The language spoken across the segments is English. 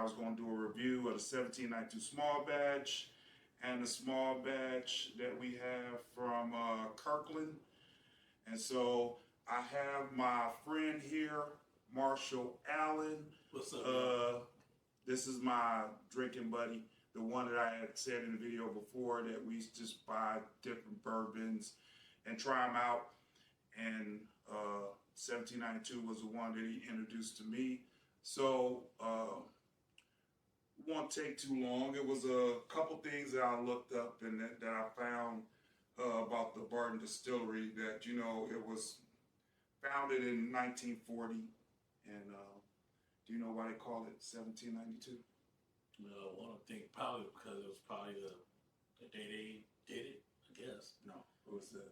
was going to do a review of the 1792 small batch and the small batch that we have from Kirkland. And so I have my friend here, Marshall Allen. What's up? This is my drinking buddy, the one that I had said in the video before that we just buy different bourbons and try them out. And 1792 was the one that he introduced to me. So it won't take too long. It was a couple things that I looked up and that I found about the Barton Distillery, that, you know, it was founded in 1940. And do you know why they call it 1792? No, I want to think probably because it was probably the day they did it, I guess. No, it was the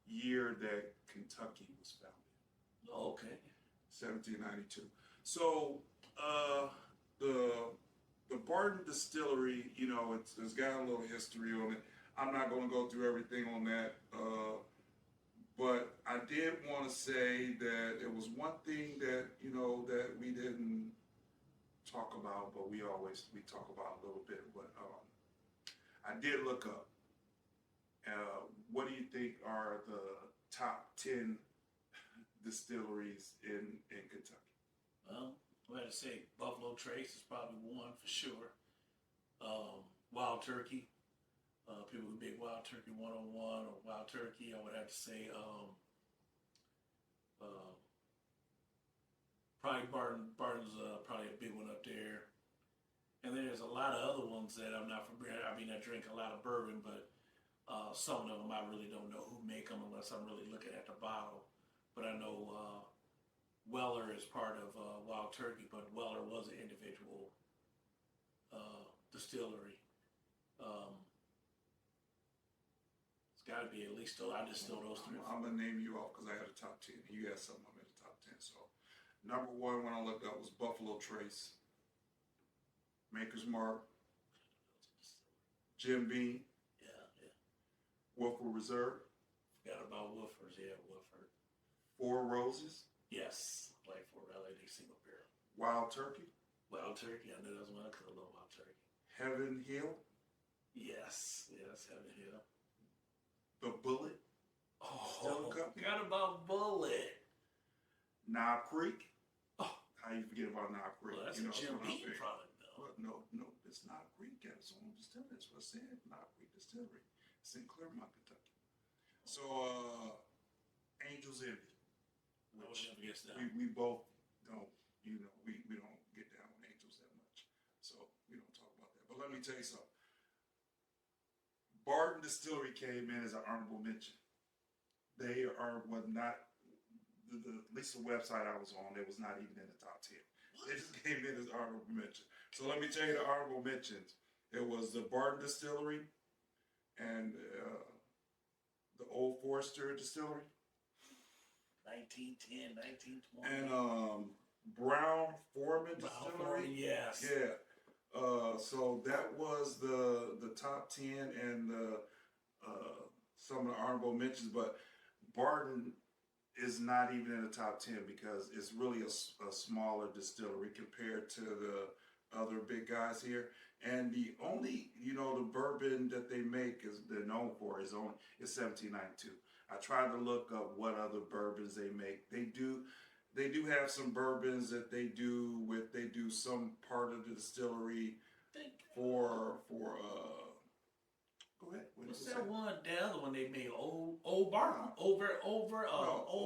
year that Kentucky was founded. Oh, okay. 1792. So the Barton Distillery, you know, it's got a little history on it. I'm not going to go through everything on that, but I did want to say that there was one thing that, you know, that we didn't talk about, but we talk about a little bit. But I did look up. What do you think are the top 10 distilleries in Kentucky? Well, I'm going to say Buffalo Trace is probably one for sure. Wild Turkey. People who big Wild Turkey 101 or Wild Turkey, I would have to say probably Barton's probably a big one up there. And then there's a lot of other ones that I'm not familiar. I mean, I drink a lot of bourbon, but some of them I really don't know who make them unless I'm really looking at the bottle. But I know Weller is part of Wild Turkey, but Weller was an individual distillery. It's got to be at least I just know those three. I'm going to name you off because I had a top 10. You had something, I'm in the top 10. So, number one when I looked up was Buffalo Trace, Maker's Mark, Jim Beam, Yeah. Woodford Reserve, Forgot about Woofers, yeah, Wooford. Four Roses, Yes, like for LAD single barrel. Wild Turkey, Wild Turkey, I knew that was one I could have loved Wild Turkey. Heaven Hill, Yes, Heaven Hill. The Bullet, Oh, forgot about Bullet. Knob Creek. Oh, How you forget about Knob Creek? well, that's You a know, Jim what I'm Beam saying. product, though. Well, no, it's Knob Creek. Got its own distillery. That's what I said. Knob Creek Distillery. It's in Claremont, Kentucky. So, Angel's Envy. I would never guess that. We both don't, you know, we don't get down on Angels that much. So we don't talk about that. But let me tell you something. Barton Distillery came in as an honorable mention. They was not, at least the website I was on, they was not even in the top 10. They just came in as honorable mention. So let me tell you the honorable mentions. It was the Barton Distillery and the Old Forester Distillery. 1910, 1920. And Brown Foreman Distillery. Yes. Yeah. So that was the top 10 and some of the honorable mentions, but Barton is not even in the top 10 because it's really a smaller distillery compared to the other big guys here. And the only, you know, the bourbon that they make they're known for is 1792. I tried to look up what other bourbons they make. They do have some bourbons that they do some part of the distillery for go ahead. What's that one? The other one they made, Old Barton. Old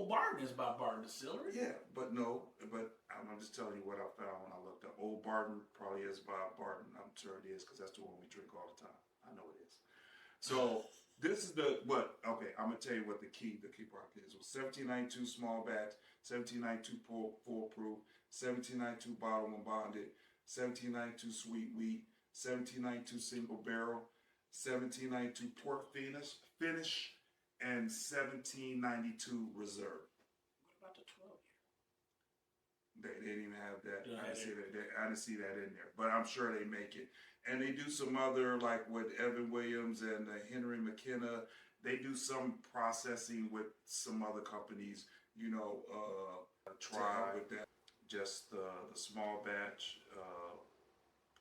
Barton is by Barton Distillery. Yeah, but I'm just telling you what I found when I looked up. Old Barton probably is by Barton. I'm sure it is because that's the one we drink all the time. I know it is. So this is okay, I'm gonna tell you what the key part is. It was 1792 small batch, 1792 full proof, 1792 bottle and bonded, 1792 sweet wheat, 1792 single barrel, 1792 port finish, and 1792 reserve. What about the 12 year? They didn't even have that. Yeah, I didn't see that in there, but I'm sure they make it. And they do some other, like with Evan Williams and Henry McKenna. They do some processing with some other companies. You know, try with that. Just the small batch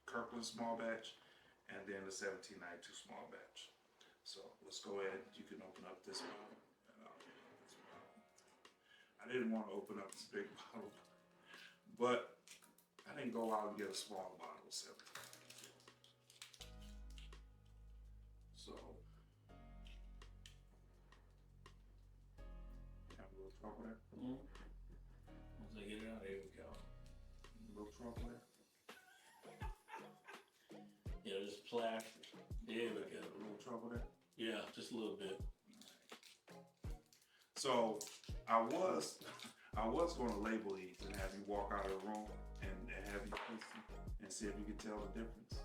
Kirkland small batch, and then the 1792 small batch. So let's go ahead. You can open up this bottle. And I'll open up this bottle. I didn't want to open up this big bottle, but I didn't go out and get a small bottle of 1792. So, have a little trouble there. Once I get it out, there we go. A little trouble there. Yeah, just plastic. There we go. A little trouble there. Yeah, just a little bit. So I was going to label these and have you walk out of the room and have you taste them and see if you can tell the difference.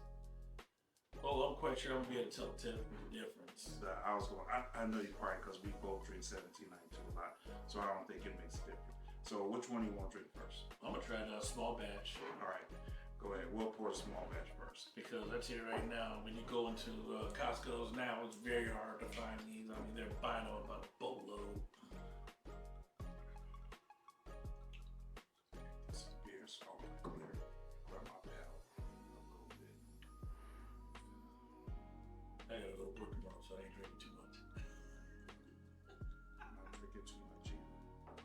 Well, I'm quite sure I'm gonna be able to tell the difference. I know you probably, because we both drink 1792 a lot, so I don't think it makes a difference. So which one do you want to drink first? I'm gonna try the small batch. All right, go ahead. We'll pour the small batch first. Because I tell you right now, when you go into Costco's now, it's very hard to find these. I mean, they're buying them about a boatload. This is beer, so I'm gonna clear my palate a little bit. I gotta go to work tomorrow, so I ain't drinking too much. I'm not drinking too much either. Okay,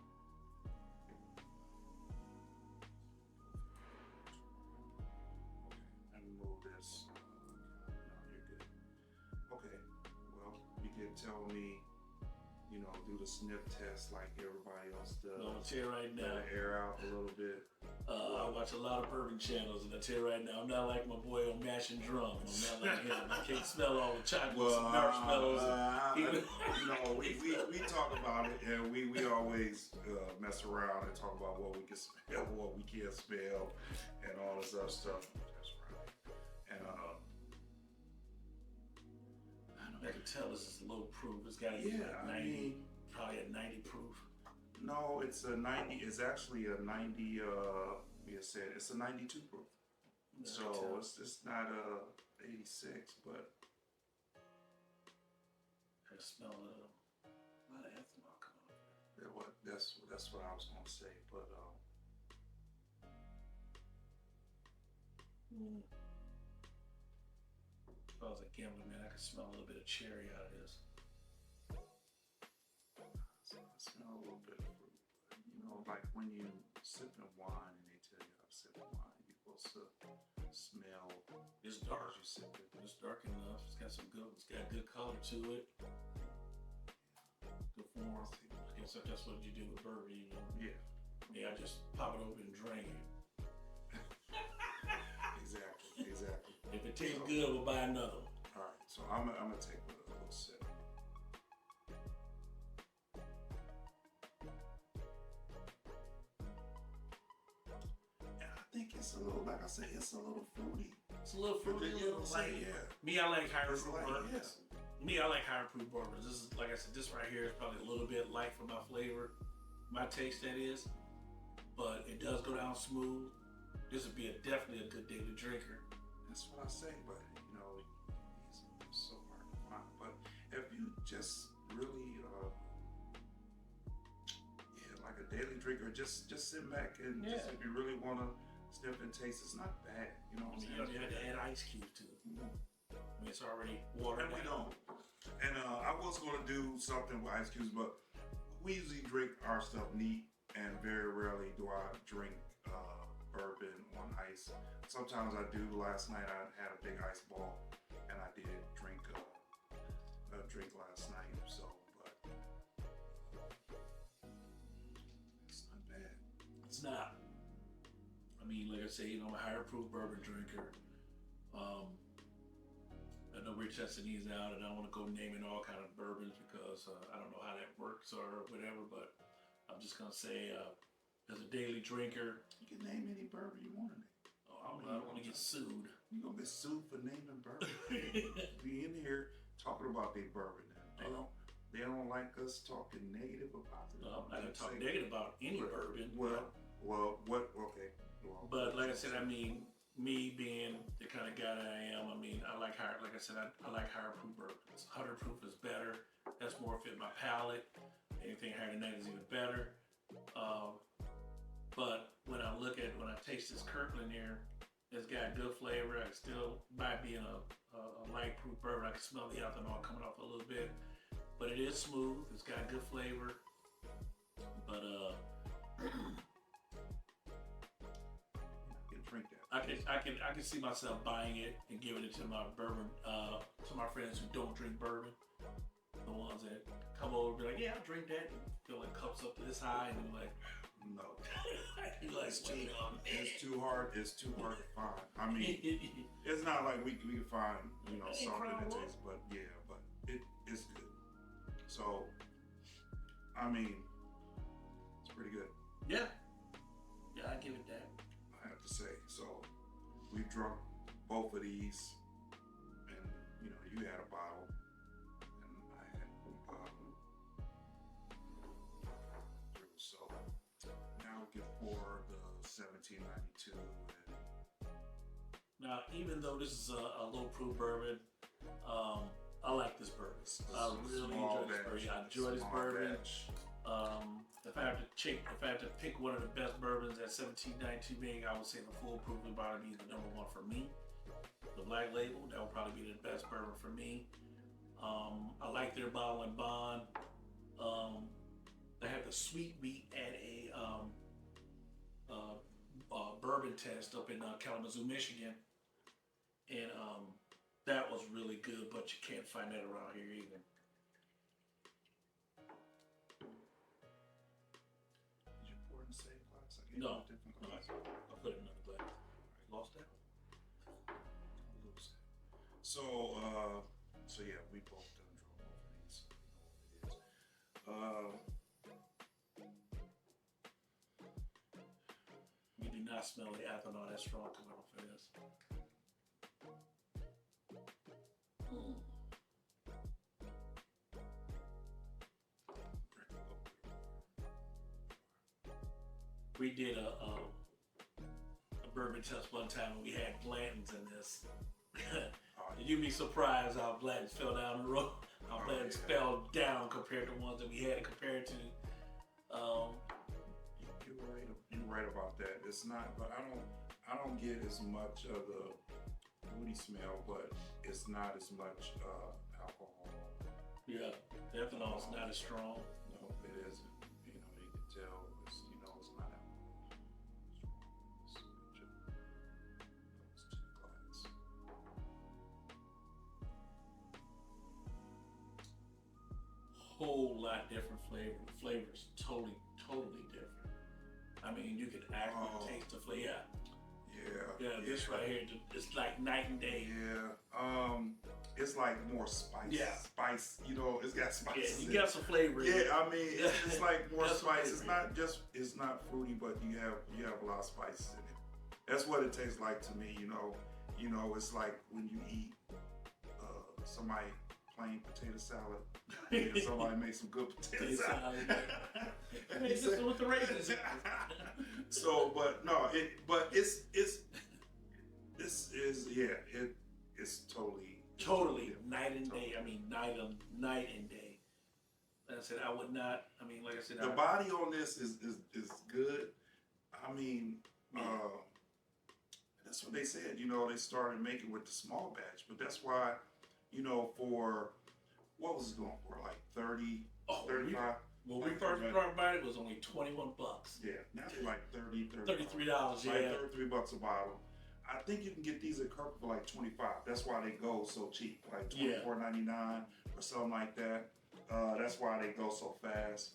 let me move this. No, you're good. Okay, well, you can tell me, do the sniff test like everybody else does. I'm gonna tell you right now, Let it air out a little bit. I watch a lot of bourbon channels, and I tell you right now, I'm not like my boy on Mashing Drums. I'm not like him. I can't smell all the chocolates and marshmallows. We talk about it, and we always mess around and talk about what we can smell, what we can't smell, and all this other stuff. That's right. And I can tell this is low proof. It's got to be like 90, probably a 90 proof. No, it's a 90. It's actually a 90. It's a 92 proof. So it's not a 86, but I smell a lot of ethanol coming up. that's what I was gonna say. But If I was a gambler, man, I could smell a little bit of cherry out of this. so I smell a little bit of fruit. Like when you sipping wine and they tell you how to sip wine, you're supposed to smell. It's dark. As you sip it. It's dark enough. It's got good color to it. Good form. I guess that's what you do with bourbon, Yeah. Yeah, I just pop it open and drain it. Exactly. If it tastes good, we'll buy another one. All right, so I'm gonna take a little sip. And I think it's a little, like I said, it's a little fruity. It's a little fruity, a little light. Yeah. Me, I like higher It's proof light, bourbons. Me, I like higher proof bourbons. This is, like I said, this right here is probably a little bit light for my flavor, my taste that is, but it does go down smooth. This would be definitely a good daily drinker. That's what I say, but he's so hard to find. But if you just really, like a daily drinker, just sit back and just, if you really want to sniff and taste, it's not bad. You know what I'm saying? You don't have to add ice cubes to it. I mean, it's already watered And we down. don't. And I was going to do something with ice cubes, but we usually drink our stuff neat, and very rarely do I drink bourbon on ice. Sometimes I do. Last night I had a big ice ball, and I did drink a drink last night. So, but it's not bad. It's not. I mean, like I say, I'm a higher proof bourbon drinker. I know we're testing these out, and I don't want to go naming all kind of bourbons because I don't know how that works or whatever. But I'm just gonna say, as a daily drinker, You can name any bourbon you want to name. I don't want to get sued. You're gonna get sued for naming bourbon. Be in here talking about their bourbon. They don't like us talking negative about it. I'm not gonna talk negative about any bourbon. Okay. Well, But like I said, I mean, me being the kind of guy that I am, I mean, I like higher. Like I said, I like higher proof bourbons. 100 proof is better. That's more fit my palate. Anything higher than that is even better. But when I taste this Kirkland here, It's got good flavor. I still, by being a light proof bourbon, I can smell the ethanol coming off a little bit. But it is smooth. It's got good flavor. But You can drink that. I can see myself buying it and giving it to my bourbon to my friends who don't drink bourbon. The ones that come over and be like, yeah, I'll drink that. And filling cups up to this high, and you're like, No. you're like, It's too hard. It's too hard to find. I mean, it's not like we can find something that tastes, but it's good. So, I mean, it's pretty good. Yeah, I give it that. I have to say. So, we've drunk both of these, and you had a bottle, and I had a bottle. So now we can pour the 1792. Now, even though this is a low proof bourbon, I like this bourbon. I really enjoy this bourbon. I enjoy this bourbon. If I have to pick one of the best bourbons at 1792 being, I would say the foolproof bourbon is the number one for me. The Black Label, that would probably be the best bourbon for me. I like their bottle and bond. They have the sweet wheat at a bourbon test up in Kalamazoo, Michigan, and that was really good. But you can't find that around here either. Did you pour in the same glass? No. Different glass. I put it in another glass. Lost that. So yeah, we both done drove both of these. You know what it is. You do not smell the ethanol that strong coming off of this. We did a bourbon test one time and we had Blanton's in this. You'd be surprised how Blanton's fell down the road. How Blanton's fell down compared to ones that we had compared to. You're right about that. It's not, but I don't get as much of the fruity smell, but it's not as much alcohol. Yeah, the ethanol is not as strong. No, it isn't. You can tell it's not alcohol. It's to the glass. Whole lot different flavor. The flavor's totally different. I mean, you can actually taste the flavor. Yeah, this right here, it's like night and day. Yeah, it's like more spice. Yeah. Spice, it's got spice. Yeah, you got some flavor. Yeah, I mean, it's like more spice. Flavor. It's not fruity, but you have a lot of spices in it. That's what it tastes like to me, it's like when you eat somebody plain potato salad, and somebody makes some good potato salad. Hey, this is with the raisins. So, but no, it's totally night and day. I mean, night and day. Like I said, I would not. I mean, like I said, the body on this is good. I mean, that's what they said. They started making with the small batch, but that's why, for what was it going for, like 30, 35. When we first started buying it was only $21. Yeah, now they're like $33. $33, yeah. Like $33 a bottle. I think you can get these at Kirk for like $25. That's why they go so cheap, like $24.99 or something like that. That's why they go so fast,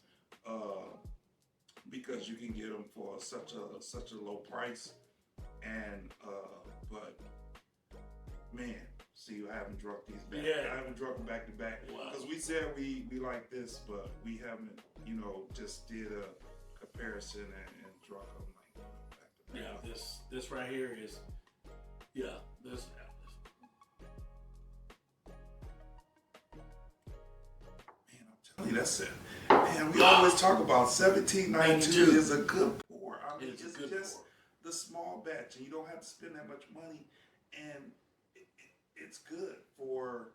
because you can get them for such a low price. And but man, see, I haven't drunk these back. Yeah. I haven't drunk them back to back because we said we like this, but we haven't, just did a comparison and drunk them like back to back. Yeah, this right here is, this. That's it. Man, we always talk about 1792 is a good pour. I mean, it's just the small batch, and you don't have to spend that much money, and it's good for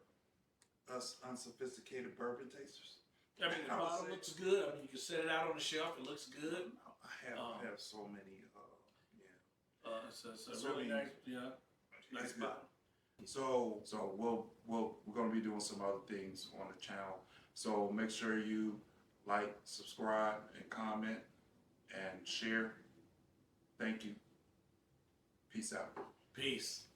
us unsophisticated bourbon tasters. I mean, the bottle looks good. I mean, you can set it out on the shelf. It looks good. I have so many. It's a So really we- nice, yeah, nice It's good. spot. So we're gonna be doing some other things on the channel. So make sure you like, subscribe, and comment, and share. Thank you. Peace out. Peace.